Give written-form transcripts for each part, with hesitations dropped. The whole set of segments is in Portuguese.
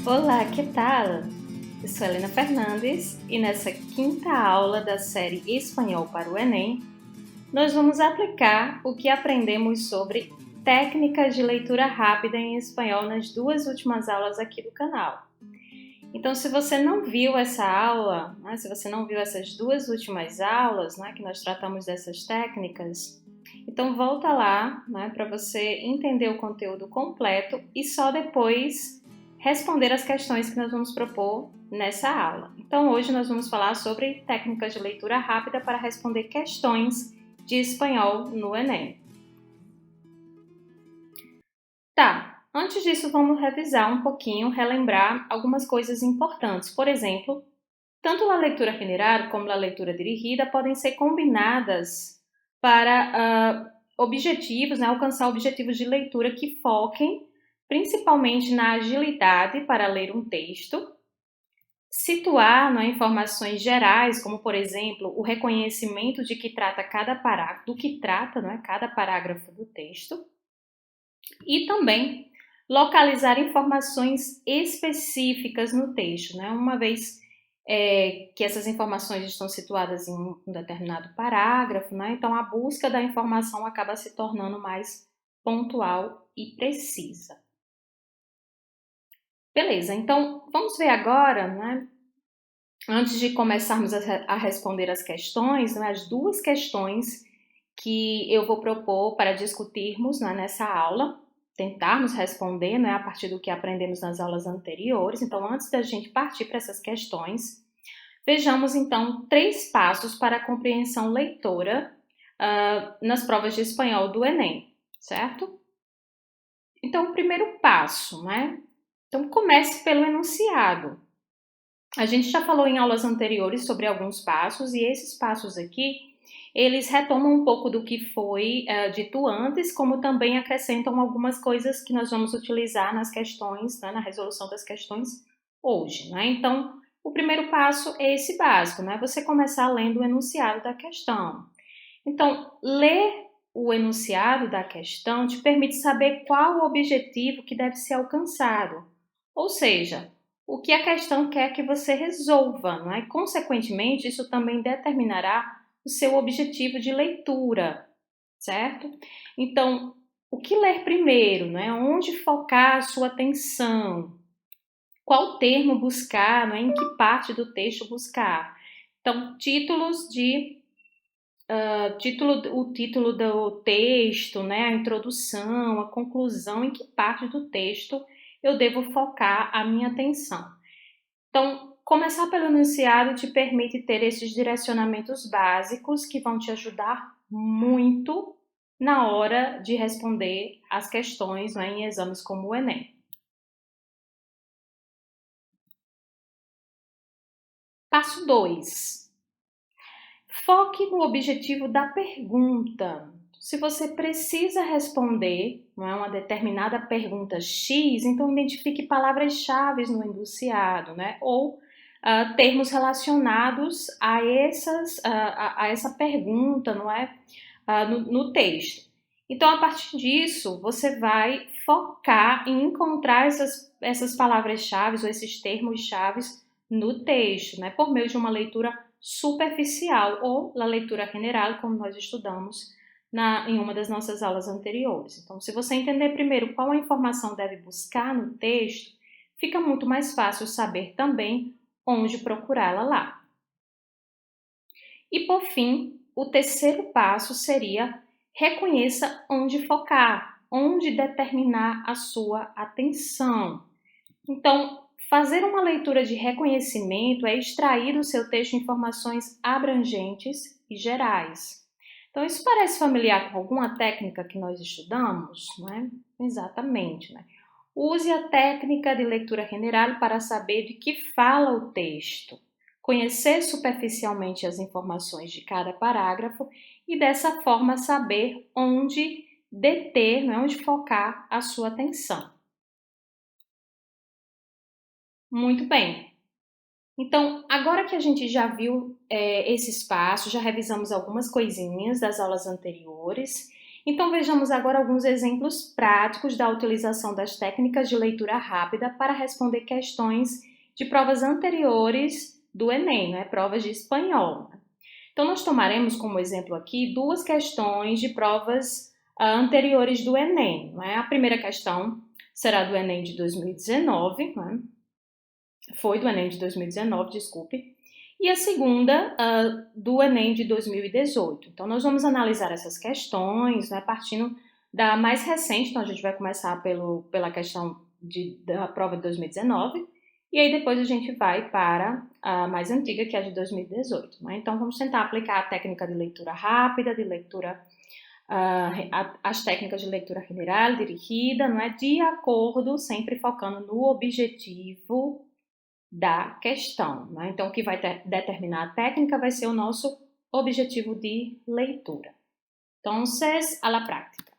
Olá, que tal? Eu sou Helena Fernandes e nessa quinta aula da série Espanhol para o Enem, nós vamos aplicar o que aprendemos sobre técnicas de leitura rápida em espanhol nas duas últimas aulas aqui do canal. Então, se você não viu essa aula, se você não viu essas duas últimas aulas, que nós tratamos dessas técnicas, então volta lá para você entender o conteúdo completo e só depois responder as questões que nós vamos propor nessa aula. Então, hoje nós vamos falar sobre técnicas de leitura rápida para responder questões de espanhol no Enem. Tá, antes disso vamos revisar um pouquinho, relembrar algumas coisas importantes. Por exemplo, tanto a leitura general como a leitura dirigida podem ser combinadas para objetivos, alcançar objetivos de leitura que foquem principalmente na agilidade para ler um texto, situar informações gerais, como por exemplo o reconhecimento de que trata cada parágrafo, do que trata cada parágrafo do texto, e também localizar informações específicas no texto, uma vez que essas informações estão situadas em um determinado parágrafo, então a busca da informação acaba se tornando mais pontual e precisa. Beleza, então vamos ver agora, antes de começarmos a responder as questões, as duas questões que eu vou propor para discutirmos nessa aula, tentarmos responder a partir do que aprendemos nas aulas anteriores. Então, antes da gente partir para essas questões, vejamos então 3 passos para a compreensão leitora nas provas de espanhol do Enem, certo? Então, o primeiro passo, Então, comece pelo enunciado. A gente já falou em aulas anteriores sobre alguns passos e esses passos aqui, eles retomam um pouco do que foi dito antes, como também acrescentam algumas coisas que nós vamos utilizar nas questões, na resolução das questões hoje, Então, o primeiro passo é esse básico, Você começar lendo o enunciado da questão. Então, ler o enunciado da questão te permite saber qual o objetivo que deve ser alcançado. Ou seja, o que a questão quer que você resolva, E, consequentemente, isso também determinará o seu objetivo de leitura, certo? Então, o que ler primeiro, Onde focar a sua atenção? Qual termo buscar, Em que parte do texto buscar? Então, o título do texto, a introdução, a conclusão, em que parte do texto eu devo focar a minha atenção. Então, começar pelo enunciado te permite ter esses direcionamentos básicos que vão te ajudar muito na hora de responder as questões em exames como o Enem. Passo 2. Foque no objetivo da pergunta. Se você precisa responder uma determinada pergunta X, então identifique palavras-chave no enunciado, ou termos relacionados a essa pergunta, no texto. Então, a partir disso, você vai focar em encontrar essas palavras-chave ou esses termos-chave no texto, por meio de uma leitura superficial ou na leitura general, como nós estudamos em uma das nossas aulas anteriores. Então, se você entender primeiro qual a informação deve buscar no texto, fica muito mais fácil saber também onde procurá-la lá. E, por fim, o terceiro passo seria reconheça onde focar, onde determinar a sua atenção. Então, fazer uma leitura de reconhecimento é extrair do seu texto informações abrangentes e gerais. Então, isso parece familiar com alguma técnica que nós estudamos? Exatamente. Use a técnica de leitura general para saber de que fala o texto, conhecer superficialmente as informações de cada parágrafo e, dessa forma, saber onde deter, onde focar a sua atenção. Muito bem. Então, agora que a gente já viu esses passos, já revisamos algumas coisinhas das aulas anteriores, Então vejamos agora alguns exemplos práticos da utilização das técnicas de leitura rápida para responder questões de provas anteriores do Enem, né? Provas de espanhol. Então nós tomaremos como exemplo aqui duas questões de provas anteriores do Enem. Né? A primeira questão será do Enem de 2019, né? Foi do Enem de 2019, desculpe. E a segunda, do Enem de 2018. Então, nós vamos analisar essas questões, né, partindo da mais recente. Então, a gente vai começar pela questão da prova de 2019, e aí depois a gente vai para a mais antiga, que é a de 2018. Né? Então, vamos tentar aplicar a técnica de leitura rápida, de leitura, as técnicas de leitura general, dirigida, não é? De acordo, sempre focando no objetivo da questão. Né? Então, o que vai determinar a técnica vai ser o nosso objetivo de leitura. Então, a la prática.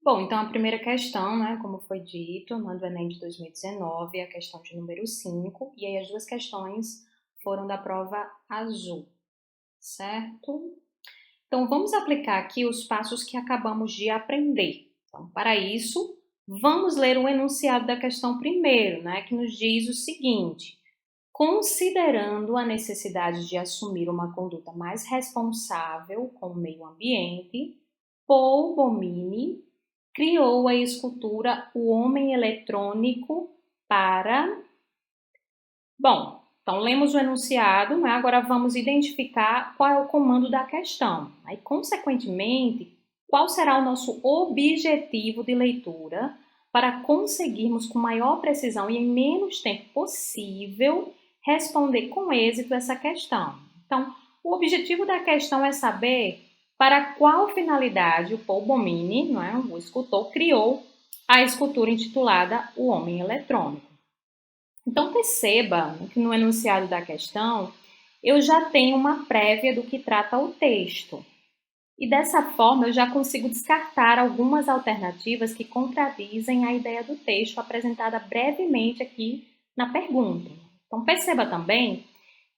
Bom, então a primeira questão, né, como foi dito, do Enem de 2019, é a questão de número 5, e aí as duas questões foram da prova azul, certo? Então, vamos aplicar aqui os passos que acabamos de aprender. Então, para isso, vamos ler o enunciado da questão primeiro, né, que nos diz o seguinte: considerando a necessidade de assumir uma conduta mais responsável com o meio ambiente, Paul Bomini criou a escultura O Homem Eletrônico para... Bom, então lemos o enunciado, né? Agora vamos identificar qual é o comando da questão. Aí, consequentemente, qual será o nosso objetivo de leitura para conseguirmos com maior precisão e em menos tempo possível responder com êxito essa questão. Então, o objetivo da questão é saber para qual finalidade o Paul Bomini, não é, o escultor, criou a escultura intitulada O Homem Eletrônico. Então, perceba que no enunciado da questão eu já tenho uma prévia do que trata o texto. E dessa forma eu já consigo descartar algumas alternativas que contradizem a ideia do texto apresentada brevemente aqui na pergunta. Então, perceba também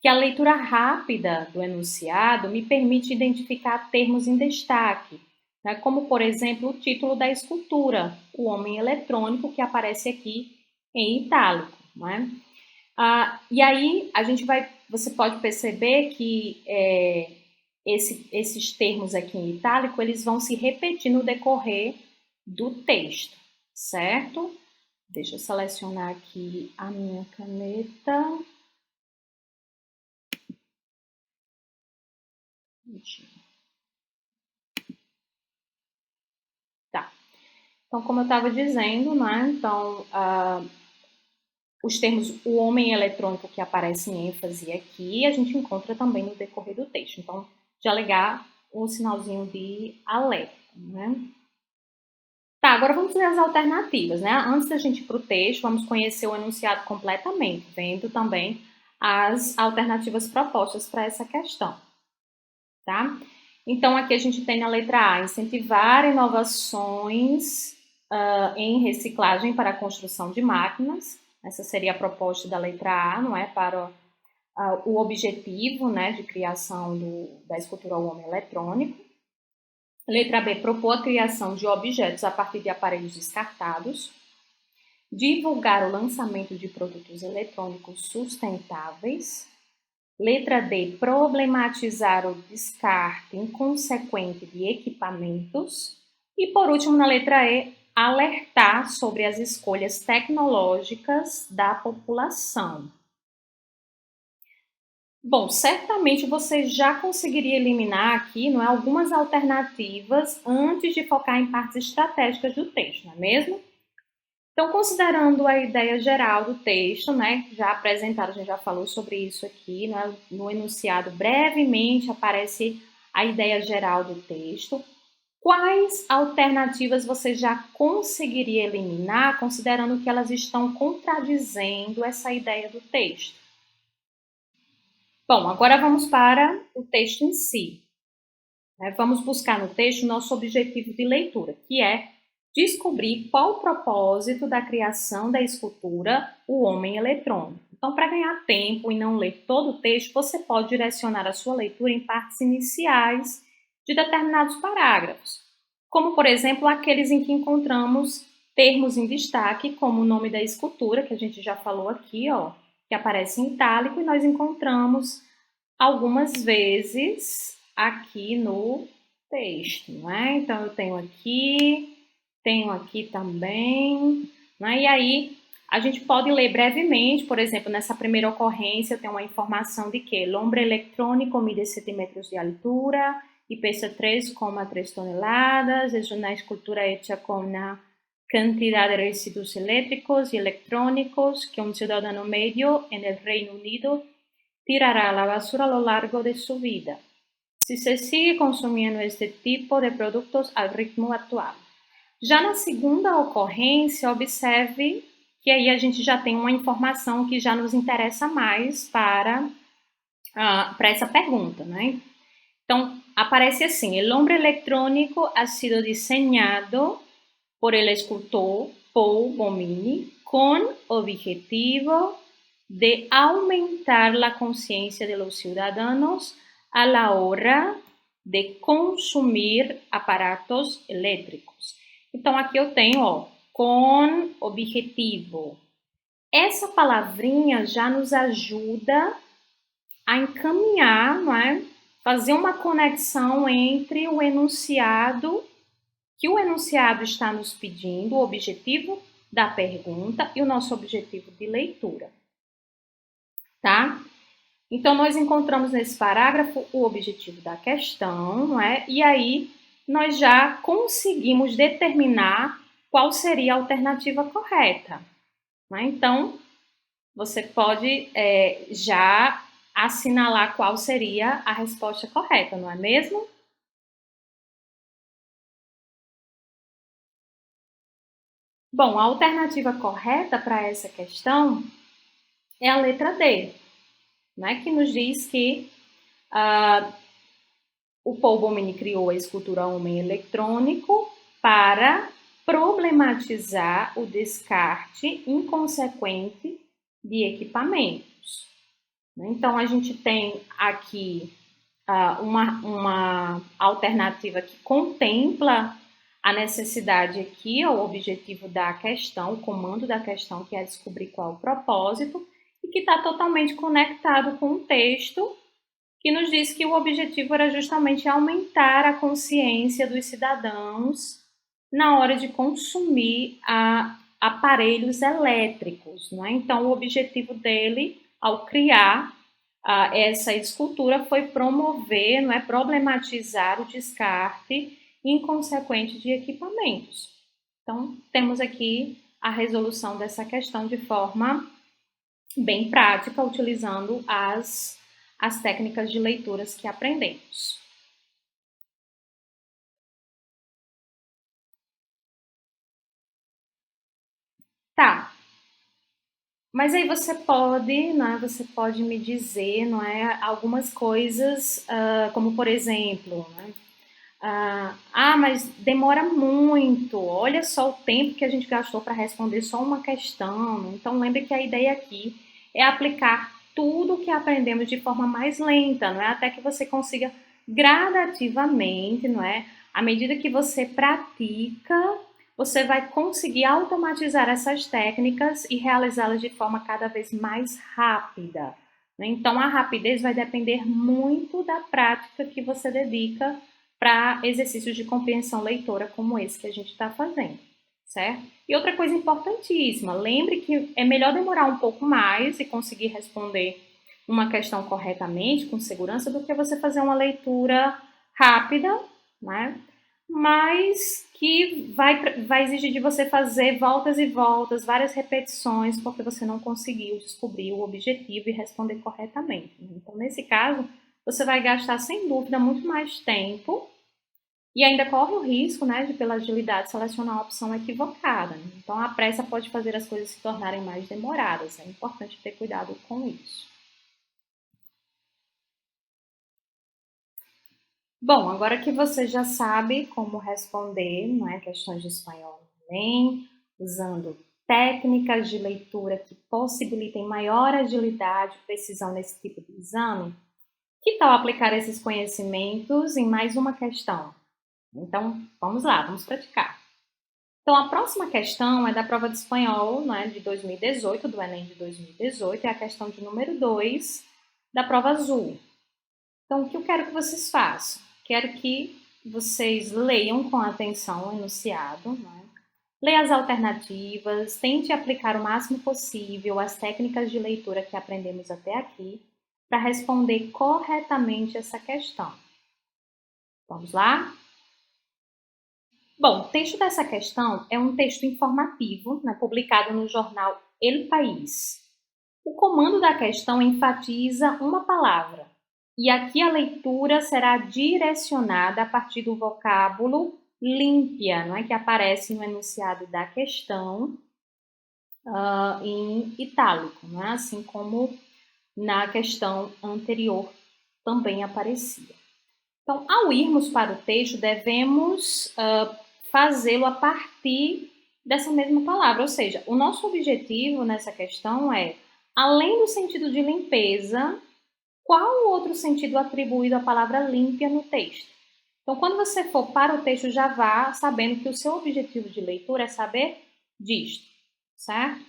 que a leitura rápida do enunciado me permite identificar termos em destaque, né, como, por exemplo, o título da escultura, O Homem Eletrônico, que aparece aqui em itálico. Né? E aí você pode perceber que esses termos aqui em itálico, eles vão se repetir no decorrer do texto, certo? Deixa eu selecionar aqui a minha caneta. Tá. Então, como eu estava dizendo, né? Então, os termos o homem eletrônico que aparece em ênfase aqui, a gente encontra também no decorrer do texto. Então, já ligar um sinalzinho de alerta, né? Tá, agora vamos ver as alternativas, né? Antes da gente ir para o texto, vamos conhecer o enunciado completamente, vendo também as alternativas propostas para essa questão, tá? Então, aqui a gente tem na letra A, incentivar inovações em reciclagem para a construção de máquinas. Essa seria a proposta da letra A, não é? Para o objetivo, né, de criação da escultura ao homem eletrônico. Letra B, propor a criação de objetos a partir de aparelhos descartados. Divulgar o lançamento de produtos eletrônicos sustentáveis. Letra D, problematizar o descarte inconsequente de equipamentos. E, por último, na letra E, alertar sobre as escolhas tecnológicas da população. Bom, certamente você já conseguiria eliminar aqui, não é, algumas alternativas antes de focar em partes estratégicas do texto, não é mesmo? Então, considerando a ideia geral do texto, né, já apresentado, a gente já falou sobre isso aqui, né, no enunciado brevemente aparece a ideia geral do texto. Quais alternativas você já conseguiria eliminar, considerando que elas estão contradizendo essa ideia do texto? Bom, agora vamos para o texto em si. Vamos buscar no texto nosso objetivo de leitura, que é descobrir qual o propósito da criação da escultura O Homem Eletrônico. Então, para ganhar tempo e não ler todo o texto, você pode direcionar a sua leitura em partes iniciais de determinados parágrafos, como, por exemplo, aqueles em que encontramos termos em destaque, como o nome da escultura, que a gente já falou aqui, ó, que aparece em itálico, e nós encontramos algumas vezes aqui no texto, não é? Então, eu tenho aqui também, né? E aí, a gente pode ler brevemente, por exemplo, nessa primeira ocorrência, tem uma informação de que o hombre electrónico mide 7 metros de altura e pesa 3,3 toneladas, é uma escultura hecha com uma cantidad de residuos eléctricos y electrónicos que un ciudadano medio en el Reino Unido tirará a la basura a lo largo de su vida, si se sigue consumindo este tipo de produtos ao ritmo atual. Já na segunda ocorrência, observe que aí a gente já tem uma informação que já nos interessa mais para essa pergunta, né? Então, aparece assim, el hombre electrónico ha sido diseñado por el escultor Paul Bomini con objetivo de aumentar la conciencia de los ciudadanos a la hora de consumir aparatos elétricos. Então, aqui eu tenho, ó, com objetivo. Essa palavrinha já nos ajuda a encaminhar, não é? Fazer uma conexão entre o enunciado, que o enunciado está nos pedindo, o objetivo da pergunta e o nosso objetivo de leitura, tá? Então, nós encontramos nesse parágrafo o objetivo da questão, não é? E aí, nós já conseguimos determinar qual seria a alternativa correta, né? Então, você pode já assinalar qual seria a resposta correta, não é mesmo? Bom, a alternativa correta para essa questão é a letra D, né, que nos diz que o Paul Bomini criou a escultura Homem Eletrônico para problematizar o descarte inconsequente de equipamentos. Então, a gente tem aqui uma alternativa que contempla a necessidade aqui, o objetivo da questão, o comando da questão, que é descobrir qual é o propósito, e que está totalmente conectado com o texto, que nos diz que o objetivo era justamente aumentar a consciência dos cidadãos na hora de consumir aparelhos elétricos, né? Então, o objetivo dele, ao criar essa escultura, foi promover, não é, problematizar o descarte inconsequente de equipamentos. Então, temos aqui a resolução dessa questão de forma bem prática, utilizando as técnicas de leituras que aprendemos. Tá. Mas aí você pode, né, você pode me dizer, não é, algumas coisas, como por exemplo, né, mas demora muito, olha só o tempo que a gente gastou para responder só uma questão. Então, lembre que a ideia aqui é aplicar tudo o que aprendemos de forma mais lenta, não é? Até que você consiga gradativamente, não é? À medida que você pratica, você vai conseguir automatizar essas técnicas e realizá-las de forma cada vez mais rápida. Né? Então, a rapidez vai depender muito da prática que você dedica para exercícios de compreensão leitora como esse que a gente está fazendo, certo? E outra coisa importantíssima, lembre que é melhor demorar um pouco mais e conseguir responder uma questão corretamente, com segurança, do que você fazer uma leitura rápida, né? Mas que vai exigir de você fazer voltas e voltas, várias repetições, porque você não conseguiu descobrir o objetivo e responder corretamente. Então, nesse caso, você vai gastar, sem dúvida, muito mais tempo e ainda corre o risco, né, de, pela agilidade, selecionar a opção equivocada. Então, a pressa pode fazer as coisas se tornarem mais demoradas. É importante ter cuidado com isso. Bom, agora que você já sabe como responder, não é, questões de espanhol também, usando técnicas de leitura que possibilitem maior agilidade e precisão nesse tipo de exame, Que tal aplicar esses conhecimentos em mais uma questão? Então, vamos lá, vamos praticar. Então, a próxima questão é da prova de espanhol, né, de 2018, do Enem de 2018, é a questão de número 2 da prova azul. Então, o que eu quero que vocês façam? Quero que vocês leiam com atenção o enunciado, né? Leia as alternativas, tente aplicar o máximo possível as técnicas de leitura que aprendemos até aqui para responder corretamente essa questão. Vamos lá? Bom, o texto dessa questão é um texto informativo, né, publicado no jornal El País. O comando da questão enfatiza uma palavra, e aqui a leitura será direcionada a partir do vocábulo límpia, não é, que aparece no enunciado da questão em itálico, não é? Assim como na questão anterior também aparecia. Então, ao irmos para o texto, devemos fazê-lo a partir dessa mesma palavra, ou seja, o nosso objetivo nessa questão é, além do sentido de limpeza, qual o outro sentido atribuído à palavra límpia no texto? Então, quando você for para o texto, já vá sabendo que o seu objetivo de leitura é saber disto, certo?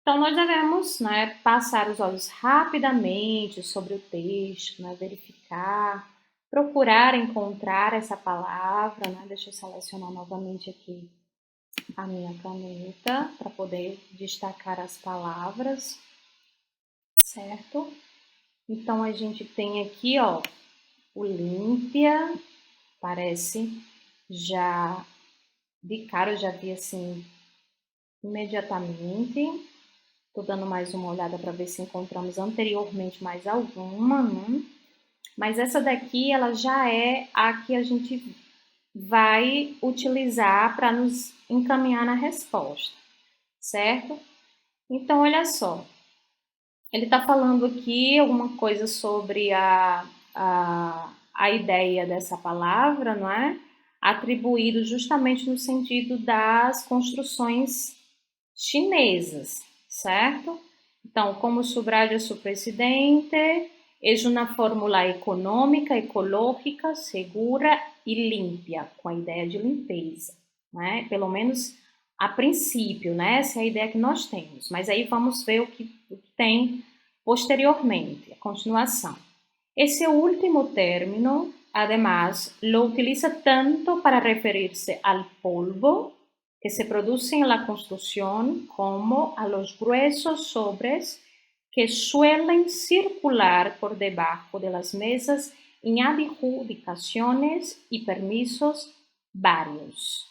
Então, nós devemos, né, passar os olhos rapidamente sobre o texto, né, verificar, procurar encontrar essa palavra, né? Deixa eu selecionar novamente aqui a minha caneta para poder destacar as palavras, certo? Então, a gente tem aqui, ó, o límpia, parece já, de cara eu já vi assim, imediatamente. Estou dando mais uma olhada para ver se encontramos anteriormente mais alguma, né? Mas essa daqui, ela já é a que a gente vai utilizar para nos encaminhar na resposta, certo? Então, olha só. Ele está falando aqui alguma coisa sobre a ideia dessa palavra, não é? Atribuído justamente no sentido das construções chinesas, certo? Então, como subraja su presidente, é uma fórmula econômica, ecológica, segura e límpia, com a ideia de limpeza, né? Pelo menos a princípio, né? Essa é a ideia que nós temos. Mas aí vamos ver o que tem posteriormente, a continuação. Esse último término, además, lo utiliza tanto para referirse al polvo que se produce en la construcción como a los gruesos sobres que suelen circular por debajo de las mesas en adjudicaciones y permisos vários.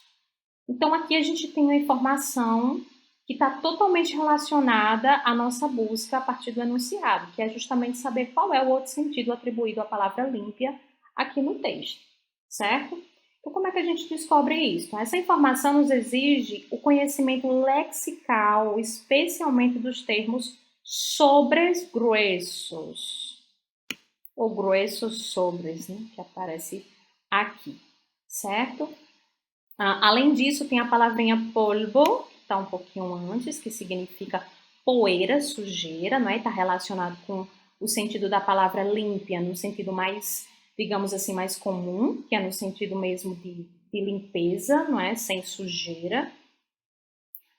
Então, aqui a gente tem uma informação que está totalmente relacionada à nossa busca a partir do enunciado, que é justamente saber qual é o outro sentido atribuído à palavra límpia aqui no texto, certo? Então, como é que a gente descobre isso? Essa informação nos exige o conhecimento lexical, especialmente dos termos sobres gruesos, ou gruesos sobres, né, que aparece aqui, certo? Além disso, tem a palavrinha polvo, que está um pouquinho antes, que significa poeira, sujeira, não é? Está relacionado com o sentido da palavra límpia, no sentido mais, digamos assim, mais comum, que é no sentido mesmo de limpeza, não é? Sem sujeira.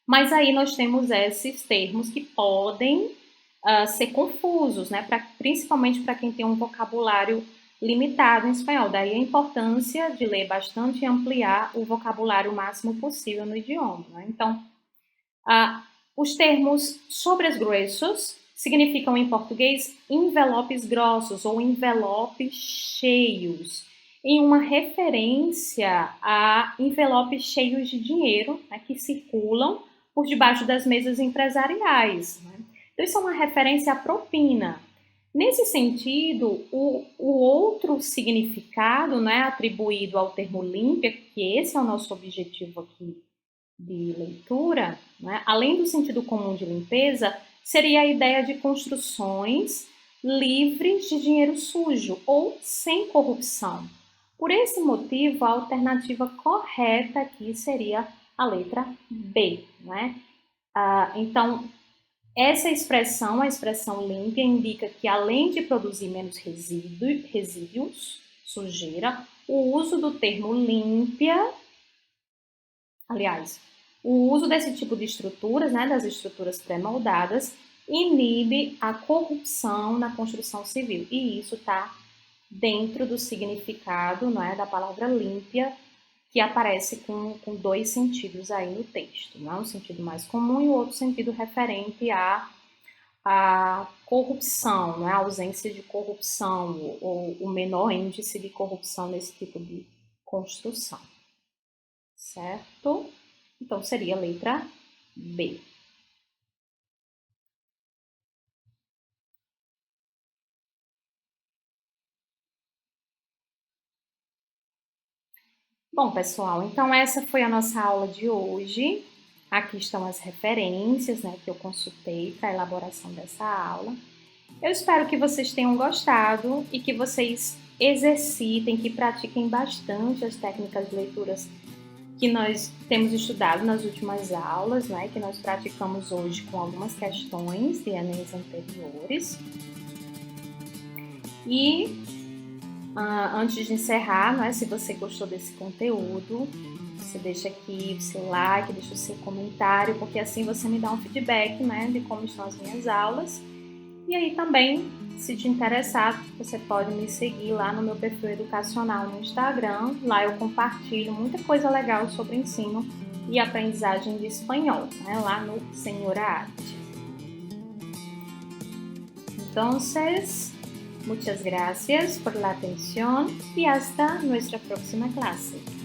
Mas aí nós temos esses termos que podem ser confusos, né? Principalmente para quem tem um vocabulário limitado em espanhol. Daí a importância de ler bastante e ampliar o vocabulário o máximo possível no idioma, né? Então, os termos sobres gruesos significam em português envelopes grossos ou envelopes cheios, em uma referência a envelopes cheios de dinheiro, né, que circulam por debaixo das mesas empresariais, né? Então, isso é uma referência à propina. Nesse sentido, o outro significado, né, atribuído ao termo límpia, que esse é o nosso objetivo aqui de leitura, né, além do sentido comum de limpeza, seria a ideia de construções livres de dinheiro sujo ou sem corrupção. Por esse motivo, a alternativa correta aqui seria a letra B, né? Então, Essa expressão, a expressão limpia, indica que além de produzir menos resíduos, sujeira, o uso do termo limpia, aliás, o uso desse tipo de estruturas, né, das estruturas pré-moldadas, inibe a corrupção na construção civil. E isso está dentro do significado, não é, da palavra limpia, que aparece com dois sentidos aí no texto, né? Um sentido mais comum e o outro sentido referente à corrupção, né? A ausência de corrupção ou o menor índice de corrupção nesse tipo de construção, certo? Então seria a letra B. Bom, pessoal, então essa foi a nossa aula de hoje. Aqui estão as referências, né, que eu consultei para a elaboração dessa aula. Eu espero que vocês tenham gostado e que vocês exercitem, que pratiquem bastante as técnicas de leituras que nós temos estudado nas últimas aulas, né, que nós praticamos hoje com algumas questões de Enems anteriores. E antes de encerrar, né, se você gostou desse conteúdo, você deixa aqui o seu like, deixa o seu comentário, porque assim você me dá um feedback, né, de como estão as minhas aulas. E aí também, se te interessar, você pode me seguir lá no meu perfil educacional no Instagram. Lá eu compartilho muita coisa legal sobre ensino e aprendizagem de espanhol, né, lá no Senhora Arte. Entonces, muchas gracias por la atención y hasta nuestra próxima clase.